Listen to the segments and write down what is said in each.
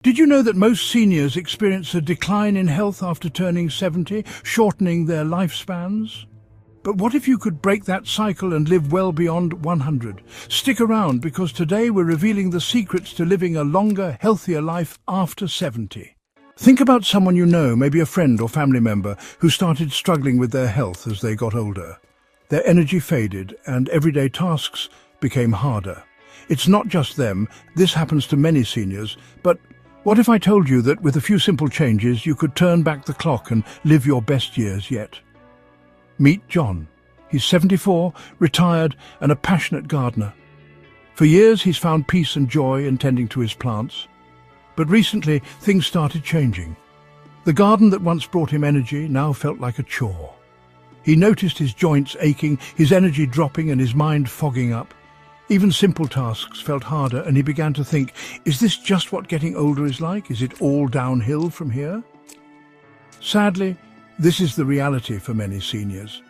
Did you know that most seniors experience a decline in health after turning 70, shortening their lifespans? But what if you could break that cycle and live well beyond 100? Stick around, because today we're revealing the secrets to living a longer, healthier life after 70. Think about someone you know, maybe a friend or family member, who started struggling with their health as they got older. Their energy faded and everyday tasks became harder. It's not just them, this happens to many seniors, but what if I told you that with a few simple changes you could turn back the clock and live your best years yet? Meet John. He's 74, retired, and a passionate gardener. For years he's found peace and joy in tending to his plants. But recently things started changing. The garden that once brought him energy now felt like a chore. He noticed his joints aching, his energy dropping, and his mind fogging up. Even simple tasks felt harder, and he began to think, is this just what getting older is like? Is it all downhill from here? Sadly, this is the reality for many seniors.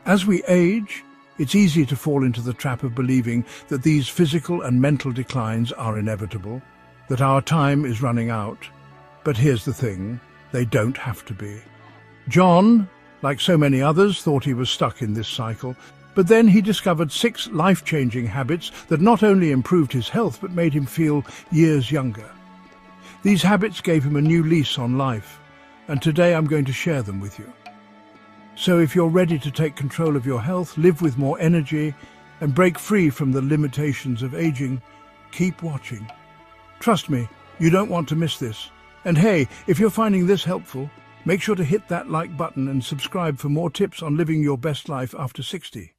As we age, it's easy to fall into the trap of believing that these physical and mental declines are inevitable, that our time is running out. But here's the thing, they don't have to be. John, like so many others, thought he was stuck in this cycle, but then he discovered 6 life-changing habits that not only improved his health but made him feel years younger. These habits gave him a new lease on life, and today I'm going to share them with you. So if you're ready to take control of your health, live with more energy, and break free from the limitations of aging, keep watching. Trust me, you don't want to miss this. And hey, if you're finding this helpful, make sure to hit that like button and subscribe for more tips on living your best life after 60.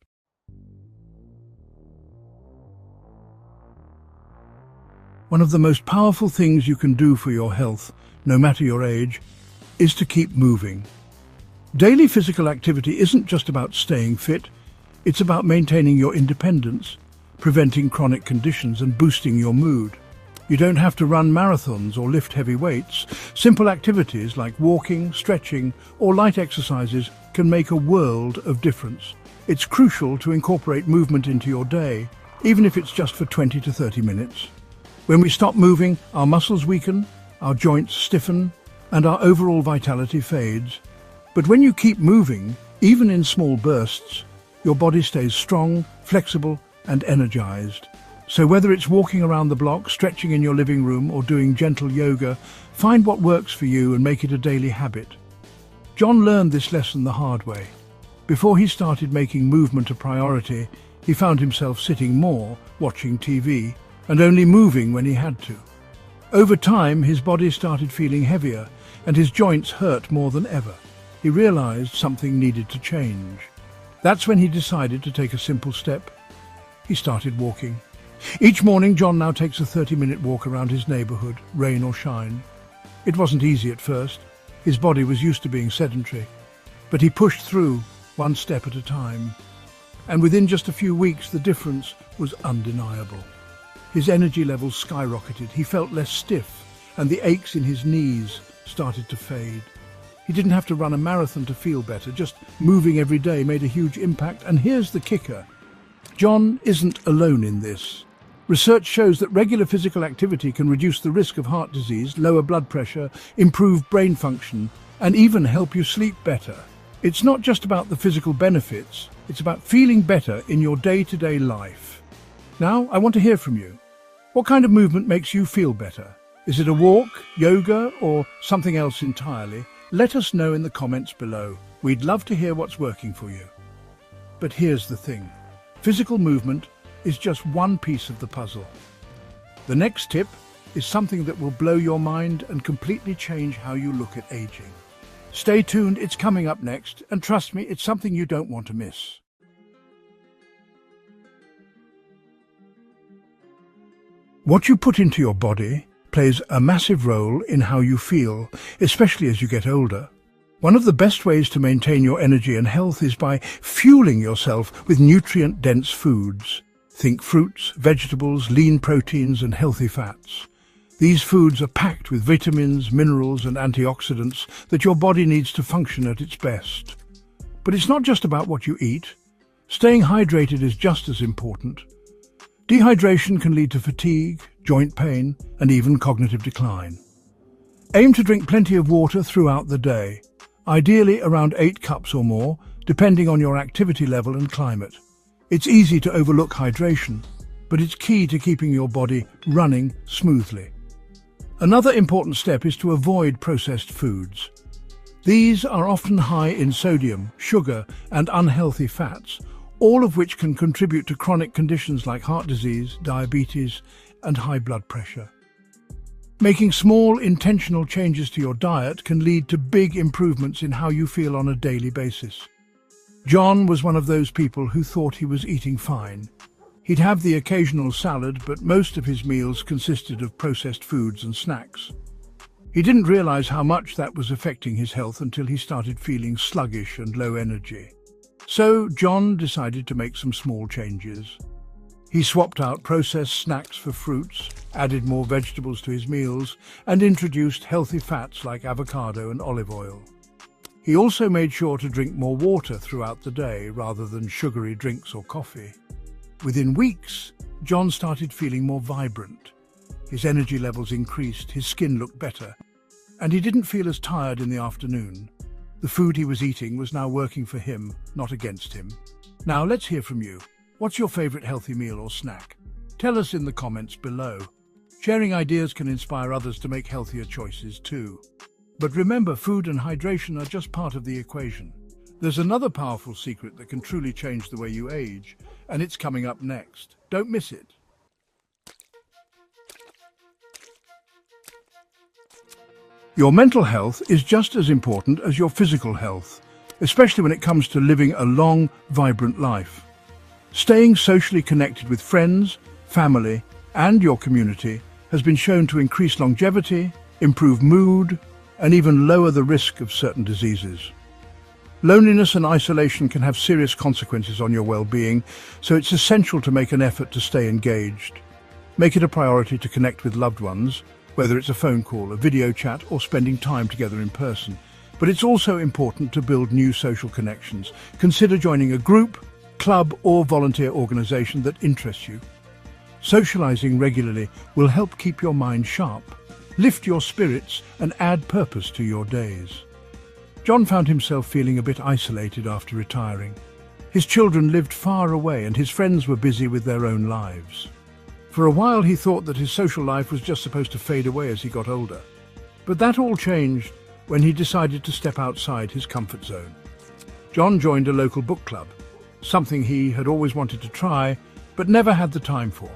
One of the most powerful things you can do for your health, no matter your age, is to keep moving. Daily physical activity isn't just about staying fit, it's about maintaining your independence, preventing chronic conditions, and boosting your mood. You don't have to run marathons or lift heavy weights. Simple activities like walking, stretching, or light exercises can make a world of difference. It's crucial to incorporate movement into your day, even if it's just for 20 to 30 minutes. When we stop moving, our muscles weaken, our joints stiffen, and our overall vitality fades. But when you keep moving, even in small bursts, your body stays strong, flexible, and energized. So whether it's walking around the block, stretching in your living room, or doing gentle yoga, find what works for you and make it a daily habit. John learned this lesson the hard way. Before he started making movement a priority, he found himself sitting more, watching TV, and only moving when he had to. Over time, his body started feeling heavier, and his joints hurt more than ever. He realized something needed to change. That's when he decided to take a simple step. He started walking. Each morning, John now takes a 30-minute walk around his neighborhood, rain or shine. It wasn't easy at first. His body was used to being sedentary. But he pushed through, one step at a time. And within just a few weeks, the difference was undeniable. His energy levels skyrocketed. He felt less stiff, and the aches in his knees started to fade. He didn't have to run a marathon to feel better. Just moving every day made a huge impact. And here's the kicker. John isn't alone in this. Research shows that regular physical activity can reduce the risk of heart disease, lower blood pressure, improve brain function, and even help you sleep better. It's not just about the physical benefits, it's about feeling better in your day-to-day life. Now, I want to hear from you. What kind of movement makes you feel better? Is it a walk, yoga, or something else entirely? Let us know in the comments below. We'd love to hear what's working for you. But here's the thing. Physical movement is just one piece of the puzzle. The next tip is something that will blow your mind and completely change how you look at aging. Stay tuned, it's coming up next, and trust me, it's something you don't want to miss. What you put into your body plays a massive role in how you feel, especially as you get older. One of the best ways to maintain your energy and health is by fueling yourself with nutrient-dense foods. Think fruits, vegetables, lean proteins, and healthy fats. These foods are packed with vitamins, minerals, and antioxidants that your body needs to function at its best. But it's not just about what you eat. Staying hydrated is just as important. Dehydration can lead to fatigue, joint pain, and even cognitive decline. Aim to drink plenty of water throughout the day, ideally around 8 cups or more, depending on your activity level and climate. It's easy to overlook hydration, but it's key to keeping your body running smoothly. Another important step is to avoid processed foods. These are often high in sodium, sugar, and unhealthy fats, all of which can contribute to chronic conditions like heart disease, diabetes, and high blood pressure. Making small, intentional changes to your diet can lead to big improvements in how you feel on a daily basis. John was one of those people who thought he was eating fine. He'd have the occasional salad, but most of his meals consisted of processed foods and snacks. He didn't realize how much that was affecting his health until he started feeling sluggish and low energy. So John decided to make some small changes. He swapped out processed snacks for fruits, added more vegetables to his meals, and introduced healthy fats like avocado and olive oil. He also made sure to drink more water throughout the day rather than sugary drinks or coffee. Within weeks, John started feeling more vibrant. His energy levels increased, his skin looked better, and he didn't feel as tired in the afternoon. The food he was eating was now working for him, not against him. Now let's hear from you. What's your favorite healthy meal or snack? Tell us in the comments below. Sharing ideas can inspire others to make healthier choices too. But remember, food and hydration are just part of the equation. There's another powerful secret that can truly change the way you age, and it's coming up next. Don't miss it. Your mental health is just as important as your physical health, especially when it comes to living a long, vibrant life. Staying socially connected with friends, family, and your community has been shown to increase longevity, improve mood, and even lower the risk of certain diseases. Loneliness and isolation can have serious consequences on your well-being, so it's essential to make an effort to stay engaged. Make it a priority to connect with loved ones, whether it's a phone call, a video chat, or spending time together in person. But it's also important to build new social connections. Consider joining a group, club, or volunteer organization that interests you. Socializing regularly will help keep your mind sharp, lift your spirits, and add purpose to your days. John found himself feeling a bit isolated after retiring. His children lived far away and his friends were busy with their own lives. For a while he thought that his social life was just supposed to fade away as he got older. But that all changed when he decided to step outside his comfort zone. John joined a local book club, something he had always wanted to try, but never had the time for.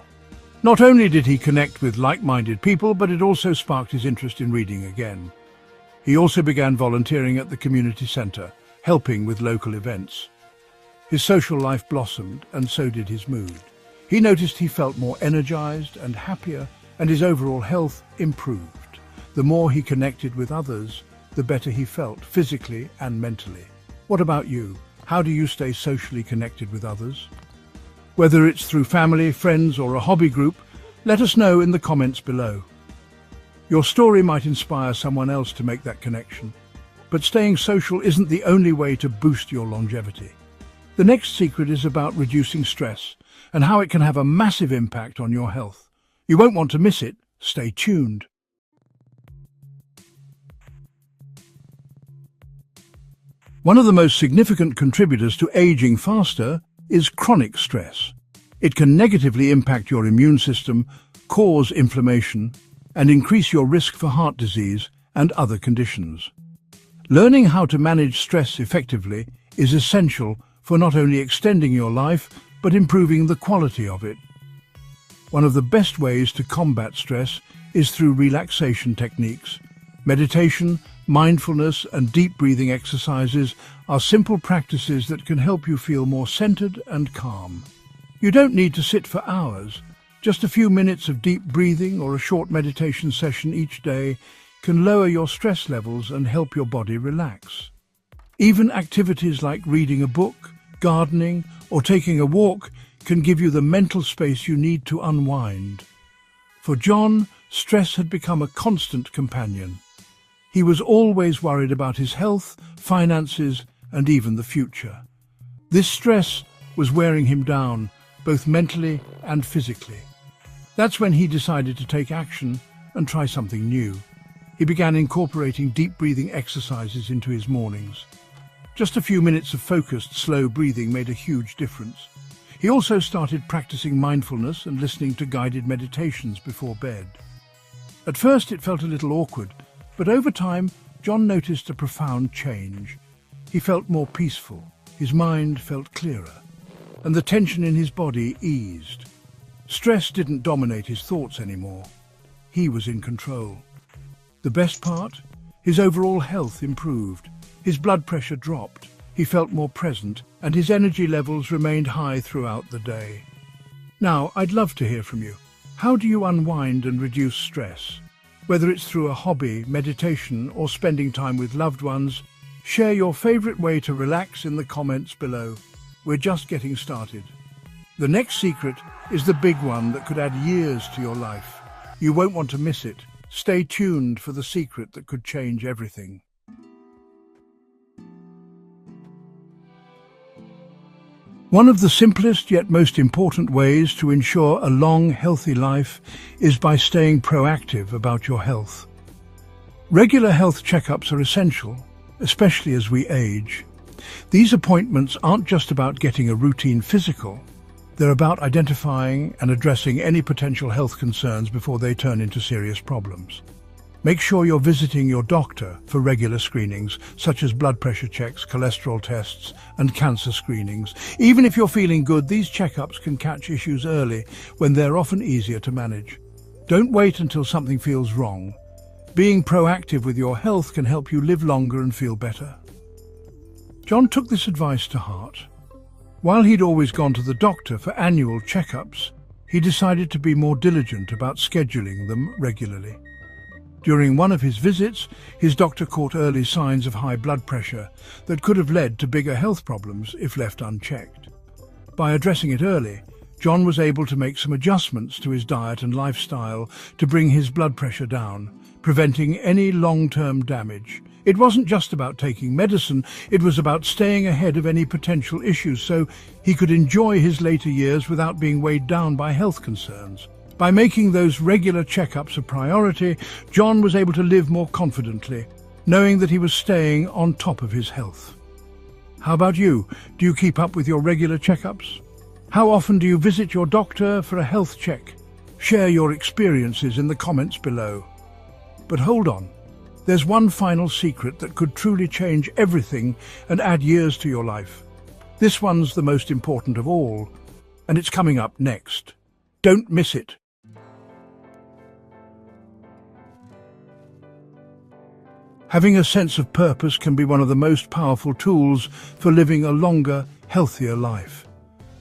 Not only did he connect with like-minded people, but it also sparked his interest in reading again. He also began volunteering at the community centre, helping with local events. His social life blossomed, and so did his mood. He noticed he felt more energized and happier, and his overall health improved. The more he connected with others, the better he felt, physically and mentally. What about you? How do you stay socially connected with others? Whether it's through family, friends, or a hobby group, let us know in the comments below. Your story might inspire someone else to make that connection. But staying social isn't the only way to boost your longevity. The next secret is about reducing stress and how it can have a massive impact on your health. You won't want to miss it. Stay tuned. One of the most significant contributors to aging faster is chronic stress. It can negatively impact your immune system, cause inflammation, and increase your risk for heart disease and other conditions. Learning how to manage stress effectively is essential for not only extending your life, but improving the quality of it. One of the best ways to combat stress is through relaxation techniques. Meditation, mindfulness, and deep breathing exercises are simple practices that can help you feel more centered and calm. You don't need to sit for hours. Just a few minutes of deep breathing or a short meditation session each day can lower your stress levels and help your body relax. Even activities like reading a book, gardening, or taking a walk can give you the mental space you need to unwind. For John, stress had become a constant companion. He was always worried about his health, finances, and even the future. This stress was wearing him down, both mentally and physically. That's when he decided to take action and try something new. he began incorporating deep breathing exercises into his mornings. Just a few minutes of focused, slow breathing made a huge difference. He also started practicing mindfulness and listening to guided meditations before bed. At first it felt a little awkward, but over time John noticed a profound change. He felt more peaceful, his mind felt clearer, and the tension in his body eased. Stress didn't dominate his thoughts anymore. He was in control. The best part? His overall health improved. His blood pressure dropped. He felt more present, and his energy levels remained high throughout the day. Now, I'd love to hear from you. How do you unwind and reduce stress? Whether it's through a hobby, meditation, or spending time with loved ones, share your favorite way to relax in the comments below. We're just getting started. The next secret is the big one that could add years to your life. You won't want to miss it. Stay tuned for the secret that could change everything. One of the simplest yet most important ways to ensure a long, healthy life is by staying proactive about your health. Regular health checkups are essential, especially as we age. These appointments aren't just about getting a routine physical. They're about identifying and addressing any potential health concerns before they turn into serious problems. Make sure you're visiting your doctor for regular screenings, such as blood pressure checks, cholesterol tests, and cancer screenings. Even if you're feeling good, these checkups can catch issues early when they're often easier to manage. Don't wait until something feels wrong. Being proactive with your health can help you live longer and feel better. John took this advice to heart. While he'd always gone to the doctor for annual checkups, he decided to be more diligent about scheduling them regularly. During one of his visits, his doctor caught early signs of high blood pressure that could have led to bigger health problems if left unchecked. By addressing it early, John was able to make some adjustments to his diet and lifestyle to bring his blood pressure down, preventing any long-term damage. It wasn't just about taking medicine, it was about staying ahead of any potential issues so he could enjoy his later years without being weighed down by health concerns. By making those regular checkups a priority, John was able to live more confidently, knowing that he was staying on top of his health. How about you? Do you keep up with your regular checkups? How often do you visit your doctor for a health check? Share your experiences in the comments below. But hold on, there's one final secret that could truly change everything and add years to your life. This one's the most important of all, and it's coming up next. Don't miss it. Having a sense of purpose can be one of the most powerful tools for living a longer, healthier life.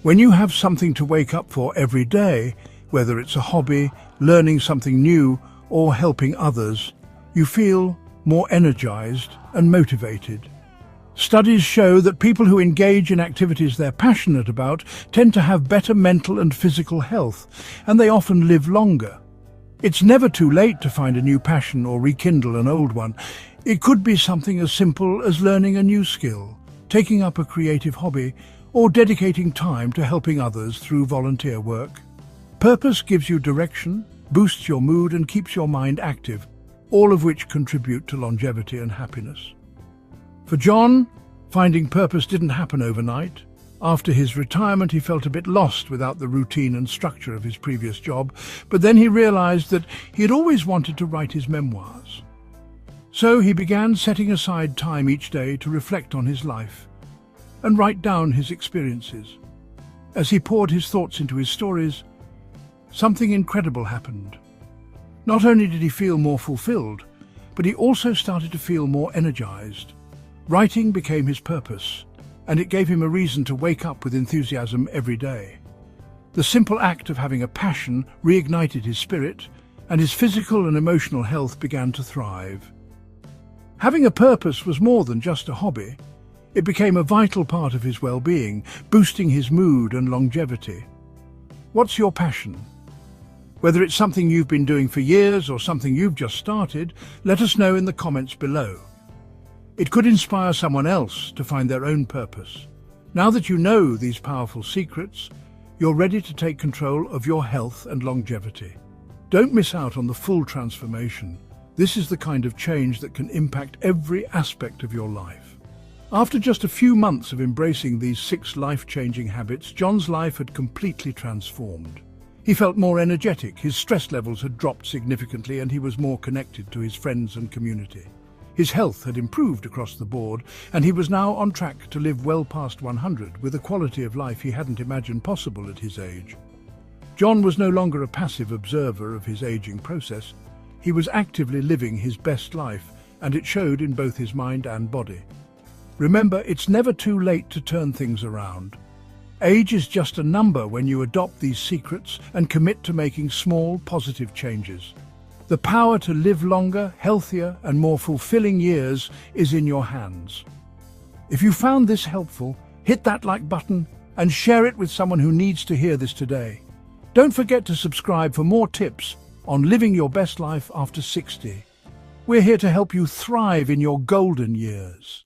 When you have something to wake up for every day, whether it's a hobby, learning something new, or helping others, you feel more energized and motivated. Studies show that people who engage in activities they're passionate about tend to have better mental and physical health, and they often live longer. It's never too late to find a new passion or rekindle an old one. It could be something as simple as learning a new skill, taking up a creative hobby, or dedicating time to helping others through volunteer work. Purpose gives you direction, boosts your mood, and keeps your mind active, all of which contribute to longevity and happiness. For John, finding purpose didn't happen overnight. After his retirement, he felt a bit lost without the routine and structure of his previous job, but then he realized that he had always wanted to write his memoirs. So he began setting aside time each day to reflect on his life and write down his experiences. As he poured his thoughts into his stories, something incredible happened. Not only did he feel more fulfilled, but he also started to feel more energized. Writing became his purpose, and it gave him a reason to wake up with enthusiasm every day. The simple act of having a passion reignited his spirit, and his physical and emotional health began to thrive. Having a purpose was more than just a hobby. It became a vital part of his well-being, boosting his mood and longevity. What's your passion? Whether it's something you've been doing for years or something you've just started, let us know in the comments below. It could inspire someone else to find their own purpose. Now that you know these powerful secrets, you're ready to take control of your health and longevity. Don't miss out on the full transformation. This is the kind of change that can impact every aspect of your life. After just a few months of embracing these 6 life-changing habits, John's life had completely transformed. He felt more energetic, his stress levels had dropped significantly, and he was more connected to his friends and community. His health had improved across the board, and he was now on track to live well past 100 with a quality of life he hadn't imagined possible at his age. John was no longer a passive observer of his aging process. He was actively living his best life, and it showed in both his mind and body. Remember, it's never too late to turn things around. Age is just a number when you adopt these secrets and commit to making small, positive changes. The power to live longer, healthier, and more fulfilling years is in your hands. If you found this helpful, hit that like button and share it with someone who needs to hear this today. Don't forget to subscribe for more tips on living your best life after 60. We're here to help you thrive in your golden years.